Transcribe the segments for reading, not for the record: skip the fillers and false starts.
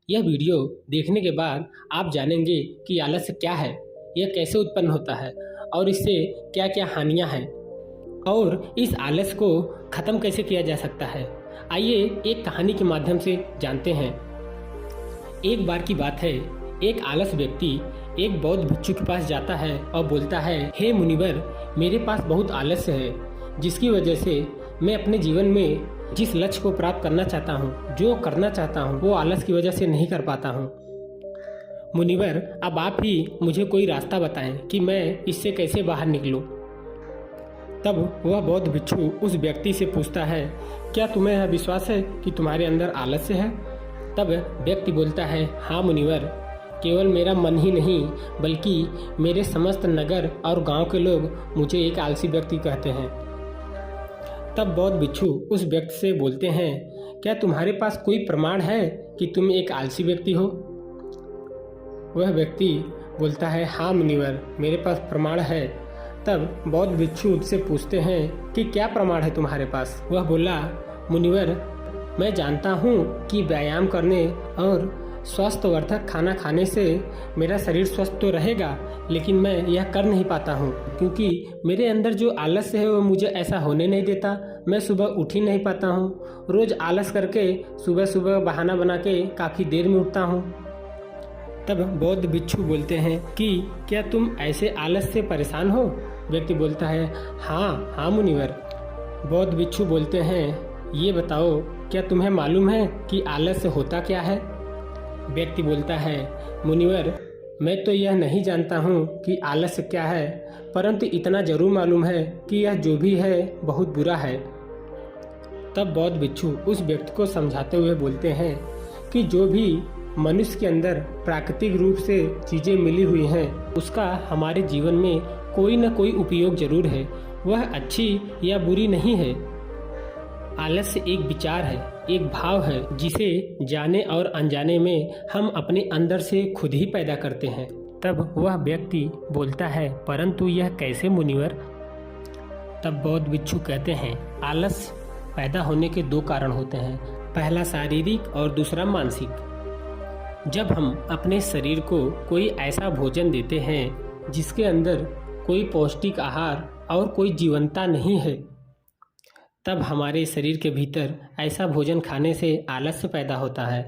यह वीडियो देखने के बाद आप जानेंगे कि आलस्य क्या है, यह कैसे उत्पन्न होता है और इससे क्या क्या हानियां हैं और इस आलस्य को ख़त्म कैसे किया जा सकता है। आइए एक कहानी के माध्यम से जानते हैं। एक बार की बात है, एक आलस व्यक्ति एक बौद्ध भिक्षु के पास जाता है और बोलता है, हे मुनिवर, मेरे पास बहुत आलस्य है, जिसकी वजह से मैं अपने जीवन में जिस लक्ष्य को प्राप्त करना चाहता हूँ, जो करना चाहता हूँ, वो आलस की वजह से नहीं कर पाता हूँ। मुनिवर, अब आप ही मुझे कोई रास्ता बताएं कि मैं इससे कैसे बाहर निकलूं। तब वह बौद्ध भिक्षु उस व्यक्ति से पूछता है, क्या तुम्हें यह विश्वास है कि तुम्हारे अंदर आलस्य है? तब व्यक्ति बोलता है, हाँ मुनिवर, केवल मेरा मन ही नहीं बल्कि मेरे समस्त नगर और गांव के लोग मुझे एक आलसी व्यक्ति कहते हैं। तब बौद्ध भिक्षु उस व्यक्ति से बोलते हैं, क्या तुम्हारे पास कोई प्रमाण है कि तुम एक आलसी व्यक्ति हो? वह व्यक्ति बोलता है, हाँ मुनिवर, मेरे पास प्रमाण है। तब बौद्ध भिक्षु उससे पूछते हैं कि क्या प्रमाण है तुम्हारे पास? वह बोला, मुनिवर, मैं जानता हूँ कि व्यायाम करने और स्वास्थ्यवर्धक खाना खाने से मेरा शरीर स्वस्थ तो रहेगा, लेकिन मैं यह कर नहीं पाता हूँ क्योंकि मेरे अंदर जो आलस्य है वो मुझे ऐसा होने नहीं देता। मैं सुबह उठ ही नहीं पाता हूँ, रोज आलस करके सुबह सुबह बहाना बना के काफ़ी देर में उठता हूँ। तब बौद्ध भिक्षु बोलते हैं कि क्या तुम ऐसे आलस से परेशान हो? व्यक्ति बोलता है, हाँ मुनिवर। बौद्ध भिक्षु बोलते हैं, ये बताओ, क्या तुम्हें मालूम है कि आलस्य होता क्या है? व्यक्ति बोलता है, मुनिवर, मैं तो यह नहीं जानता हूँ कि आलस्य क्या है, परंतु इतना जरूर मालूम है कि यह जो भी है बहुत बुरा है। तब बौद्ध भिक्षु उस व्यक्ति को समझाते हुए बोलते हैं कि जो भी मनुष्य के अंदर प्राकृतिक रूप से चीज़ें मिली हुई हैं, उसका हमारे जीवन में कोई न कोई उपयोग जरूर है, वह अच्छी या बुरी नहीं है। आलस्य एक विचार है, एक भाव है, जिसे जाने और अनजाने में हम अपने अंदर से खुद ही पैदा करते हैं। तब वह व्यक्ति बोलता है, परंतु यह कैसे मुनिवर? तब बौद्ध भिक्षु कहते हैं, आलस्य पैदा होने के दो कारण होते हैं, पहला शारीरिक और दूसरा मानसिक। जब हम अपने शरीर को कोई ऐसा भोजन देते हैं जिसके अंदर कोई पौष्टिक आहार और कोई जीवंतता नहीं है, तब हमारे शरीर के भीतर ऐसा भोजन खाने से आलस्य पैदा होता है,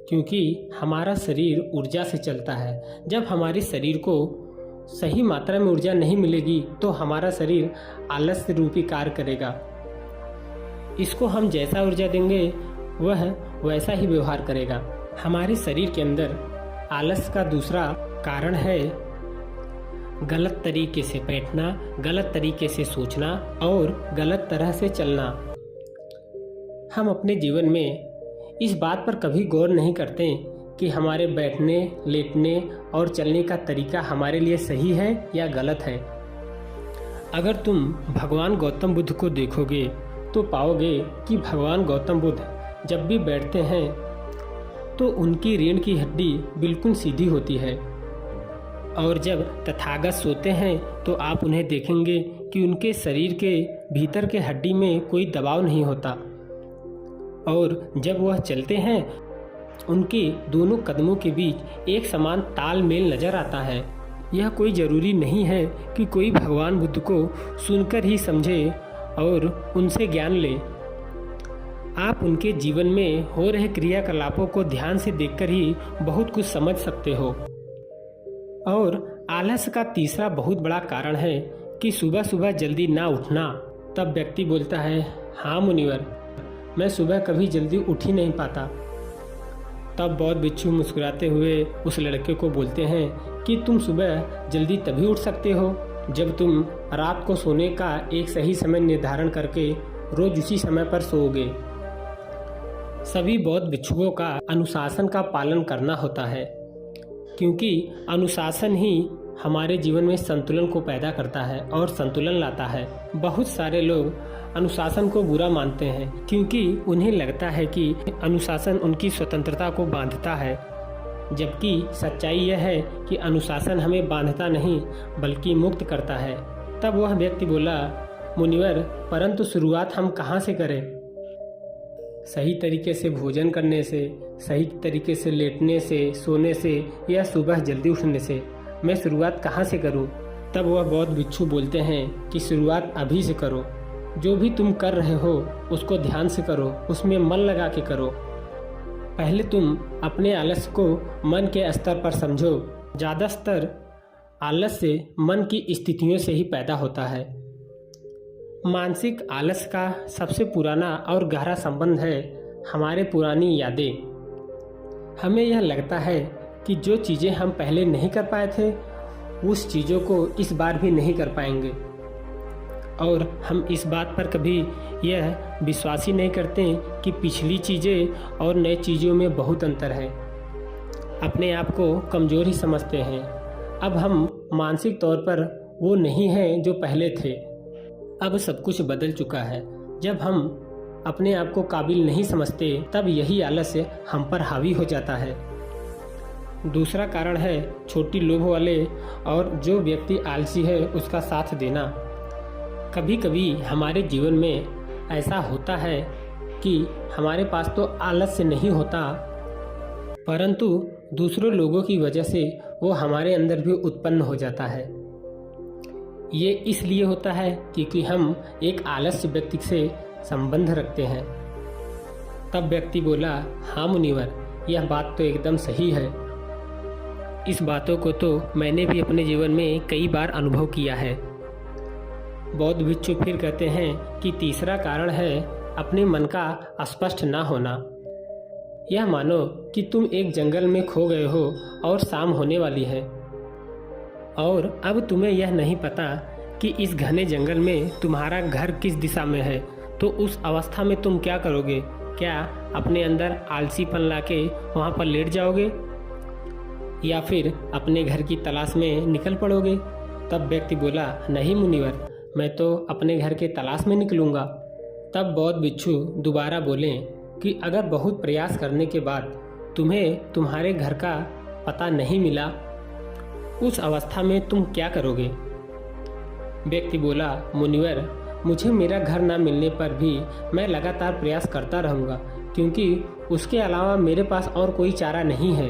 क्योंकि हमारा शरीर ऊर्जा से चलता है। जब हमारे शरीर को सही मात्रा में ऊर्जा नहीं मिलेगी तो हमारा शरीर आलस्य रूपी कार्य करेगा। इसको हम जैसा ऊर्जा देंगे वह वैसा ही व्यवहार करेगा। हमारे शरीर के अंदर आलस्य का दूसरा कारण है गलत तरीके से बैठना, गलत तरीके से सोचना और गलत तरह से चलना। हम अपने जीवन में इस बात पर कभी गौर नहीं करते कि हमारे बैठने, लेटने और चलने का तरीका हमारे लिए सही है या गलत है। अगर तुम भगवान गौतम बुद्ध को देखोगे तो पाओगे कि भगवान गौतम बुद्ध जब भी बैठते हैं तो उनकी रीढ़ की हड्डी बिल्कुल सीधी होती है, और जब तथागत सोते हैं तो आप उन्हें देखेंगे कि उनके शरीर के भीतर के हड्डी में कोई दबाव नहीं होता, और जब वह चलते हैं उनके दोनों कदमों के बीच एक समान तालमेल नजर आता है। यह कोई ज़रूरी नहीं है कि कोई भगवान बुद्ध को सुनकर ही समझे और उनसे ज्ञान ले। आप उनके जीवन में हो रहे क्रियाकलापों को ध्यान से देखकर ही बहुत कुछ समझ सकते हो। और आलस्य का तीसरा बहुत बड़ा कारण है कि सुबह सुबह जल्दी ना उठना। तब व्यक्ति बोलता है, हाँ मुनिवर, मैं सुबह कभी जल्दी उठ ही नहीं पाता। तब बौद्ध भिक्षु मुस्कुराते हुए उस लड़के को बोलते हैं कि तुम सुबह जल्दी तभी उठ सकते हो जब तुम रात को सोने का एक सही समय निर्धारण करके रोज उसी समय पर सोओगे। सभी बौद्ध भिक्षुओं का अनुशासन का पालन करना होता है, क्योंकि अनुशासन ही हमारे जीवन में संतुलन को पैदा करता है और संतुलन लाता है। बहुत सारे लोग अनुशासन को बुरा मानते हैं क्योंकि उन्हें लगता है कि अनुशासन उनकी स्वतंत्रता को बांधता है, जबकि सच्चाई यह है कि अनुशासन हमें बांधता नहीं बल्कि मुक्त करता है। तब वह व्यक्ति बोला, मुनिवर, परंतु शुरुआत हम कहाँ से करें? सही तरीके से भोजन करने से, सही तरीके से लेटने से, सोने से या सुबह जल्दी उठने से मैं शुरुआत कहाँ से करूँ? तब वह बौद्ध भिक्षु बोलते हैं कि शुरुआत अभी से करो। जो भी तुम कर रहे हो उसको ध्यान से करो, उसमें मन लगा के करो। पहले तुम अपने आलस्य को मन के स्तर पर समझो। ज़्यादा स्तर आलस्य मन की स्थितियों से ही पैदा होता है। मानसिक आलस्य का सबसे पुराना और गहरा संबंध है हमारे पुरानी यादें। हमें यह लगता है कि जो चीज़ें हम पहले नहीं कर पाए थे उस चीज़ों को इस बार भी नहीं कर पाएंगे, और हम इस बात पर कभी यह विश्वास ही नहीं करते कि पिछली चीज़ें और नई चीज़ों में बहुत अंतर है। अपने आप को कमज़ोर ही समझते हैं। अब हम मानसिक तौर पर वो नहीं हैं जो पहले थे। अब सब कुछ बदल चुका है। जब हम अपने आप को काबिल नहीं समझते तब यही आलस्य हम पर हावी हो जाता है। दूसरा कारण है छोटी लोभ वाले और जो व्यक्ति आलसी है उसका साथ देना। कभी कभी हमारे जीवन में ऐसा होता है कि हमारे पास तो आलस्य नहीं होता, परंतु दूसरों लोगों की वजह से वो हमारे अंदर भी उत्पन्न हो जाता है। ये इसलिए होता है क्योंकि हम एक आलस्य व्यक्ति से संबंध रखते हैं। तब व्यक्ति बोला, हाँ मुनिवर, यह बात तो एकदम सही है। इस बातों को तो मैंने भी अपने जीवन में कई बार अनुभव किया है। बौद्ध भिक्षु फिर कहते हैं कि तीसरा कारण है अपने मन का अस्पष्ट ना होना। यह मानो कि तुम एक जंगल में खो गए हो और शाम होने वाली है और अब तुम्हें यह नहीं पता कि इस घने जंगल में तुम्हारा घर किस दिशा में है। तो उस अवस्था में तुम क्या करोगे? क्या अपने अंदर आलसीपन लाके वहाँ पर लेट जाओगे या फिर अपने घर की तलाश में निकल पड़ोगे? तब व्यक्ति बोला, नहीं मुनिवर, मैं तो अपने घर के तलाश में निकलूँगा। तब बौद्ध भिक्षु दोबारा बोले कि अगर बहुत प्रयास करने के बाद तुम्हें तुम्हारे घर का पता नहीं मिला, उस अवस्था में तुम क्या करोगे? व्यक्ति बोला, मुनिवर, मुझे मेरा घर ना मिलने पर भी मैं लगातार प्रयास करता रहूँगा, क्योंकि उसके अलावा मेरे पास और कोई चारा नहीं है।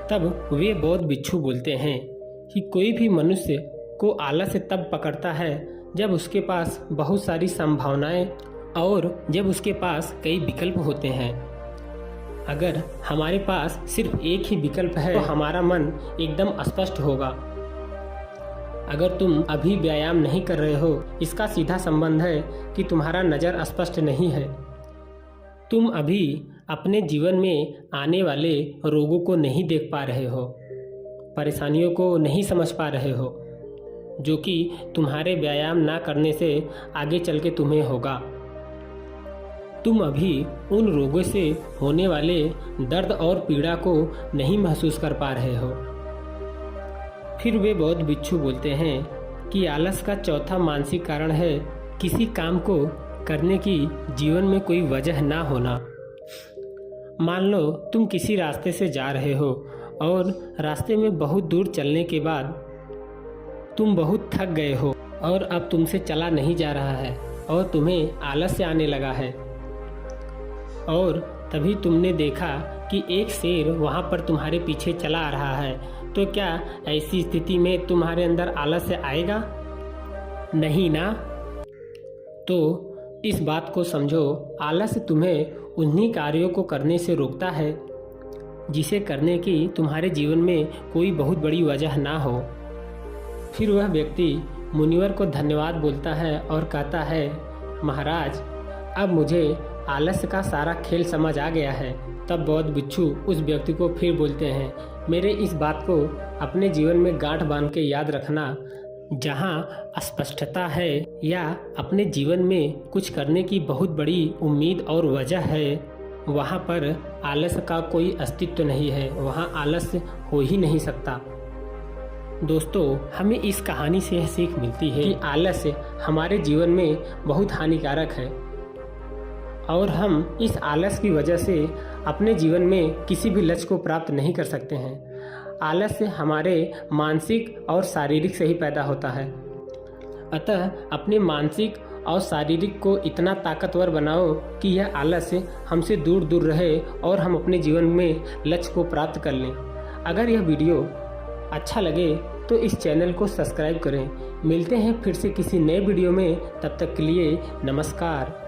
तब वे बौद्ध भिक्षु बोलते हैं कि कोई भी मनुष्य को आलस्य तब पकड़ता है जब उसके पास बहुत सारी संभावनाएं और जब उसके पास कई विकल्प होते हैं। अगर हमारे पास सिर्फ एक ही विकल्प है तो हमारा मन एकदम स्पष्ट होगा। अगर तुम अभी व्यायाम नहीं कर रहे हो, इसका सीधा संबंध है कि तुम्हारा नज़र स्पष्ट नहीं है। तुम अभी अपने जीवन में आने वाले रोगों को नहीं देख पा रहे हो, परेशानियों को नहीं समझ पा रहे हो, जो कि तुम्हारे व्यायाम ना करने से आगे चल के तुम्हें होगा। तुम अभी उन रोगों से होने वाले दर्द और पीड़ा को नहीं महसूस कर पा रहे हो। फिर वे बौद्ध भिक्षु बोलते हैं कि आलस का चौथा मानसिक कारण है किसी काम को करने की जीवन में कोई वजह ना होना। मान लो तुम किसी रास्ते से जा रहे हो और रास्ते में बहुत दूर चलने के बाद तुम बहुत थक गए हो और अब तुमसे चला नहीं जा रहा है और तुम्हें आलस्य आने लगा है, और तभी तुमने देखा कि एक शेर वहाँ पर तुम्हारे पीछे चला आ रहा है। तो क्या ऐसी स्थिति में तुम्हारे अंदर आलस्य आएगा? नहीं ना। तो इस बात को समझो, आलस्य तुम्हें उन्हीं कार्यों को करने से रोकता है जिसे करने की तुम्हारे जीवन में कोई बहुत बड़ी वजह ना हो। फिर वह व्यक्ति मुनिवर को धन्यवाद बोलता है और कहता है, महाराज, अब मुझे आलस्य का सारा खेल समझ आ गया है। तब बौद्ध भिक्षु उस व्यक्ति को फिर बोलते हैं, मेरे इस बात को अपने जीवन में गांठ बांध के याद रखना। जहाँ अस्पष्टता है या अपने जीवन में कुछ करने की बहुत बड़ी उम्मीद और वजह है, वहाँ पर आलस्य का कोई अस्तित्व नहीं है, वहाँ आलस्य हो ही नहीं सकता। दोस्तों, हमें इस कहानी से यह सीख मिलती है कि आलस्य हमारे जीवन में बहुत हानिकारक है और हम इस आलस की वजह से अपने जीवन में किसी भी लक्ष्य को प्राप्त नहीं कर सकते हैं। आलस्य हमारे मानसिक और शारीरिक से ही पैदा होता है। अतः अपने मानसिक और शारीरिक को इतना ताकतवर बनाओ कि यह आलस हमसे दूर दूर रहे और हम अपने जीवन में लक्ष्य को प्राप्त कर लें। अगर यह वीडियो अच्छा लगे तो इस चैनल को सब्सक्राइब करें। मिलते हैं फिर से किसी नए वीडियो में, तब तक के लिए नमस्कार।